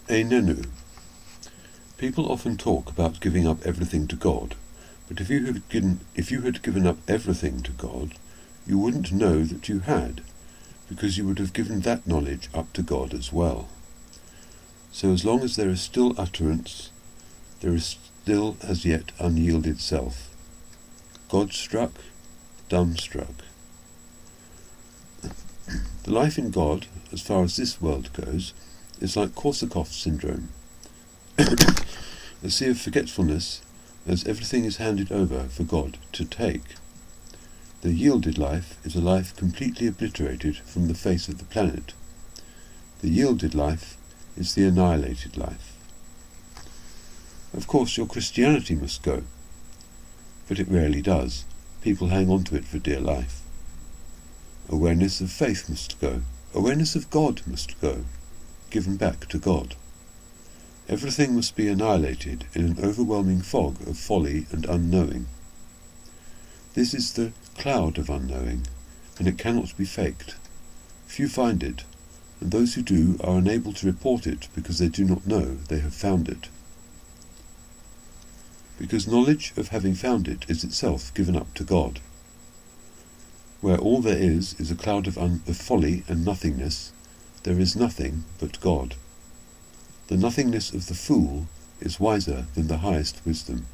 Einenu. People often talk about giving up everything to God, but if you had given up everything to God, you wouldn't know that you had, because you would have given that knowledge up to God as well. So as long as there is still utterance, there is still as yet unyielded self. God struck, dumbstruck. The life in God, as far as this world goes, is like Korsakoff syndrome. A sea of forgetfulness, as everything is handed over for God to take. The yielded life is a life completely obliterated from the face of the planet. The yielded life is the annihilated life. Of course, your Christianity must go, but it rarely does. People hang on to it for dear life. Awareness of faith must go. Awareness of God must go, given back to God. Everything must be annihilated in an overwhelming fog of folly and unknowing. This is the cloud of unknowing, and it cannot be faked. Few find it, and those who do are unable to report it because they do not know they have found it. Because knowledge of having found it is itself given up to God. Where all there is a cloud of folly and nothingness, there is nothing but God. The nothingness of the fool is wiser than the highest wisdom.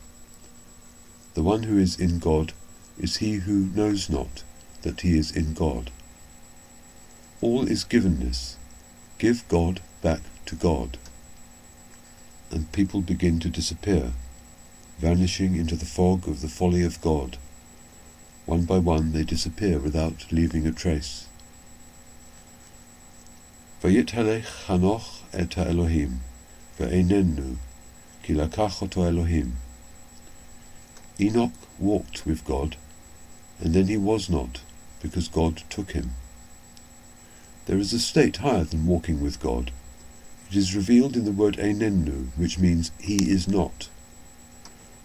The one who is in God is he who knows not that he is in God. All is givenness. Give God back to God. And people begin to disappear, vanishing into the fog of the folly of God. One by one they disappear without leaving a trace. Vayithalech Hanoch et Elohim, ve'einenu, ki lakach oto Elohim. Enoch walked with God, and then he was not, because God took him. There is a state higher than walking with God. It is revealed in the word einenu, which means he is not.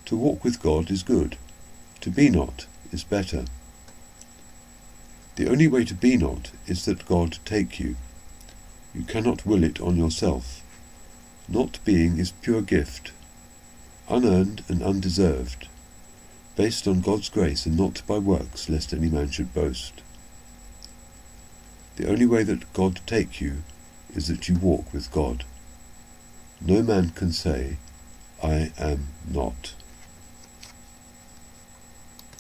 To walk with God is good. To be not is better. The only way to be not is that God take you. You cannot will it on yourself. Not being is pure gift, unearned and undeserved, based on God's grace and not by works, lest any man should boast. The only way that God take you is that you walk with God. No man can say, I am not.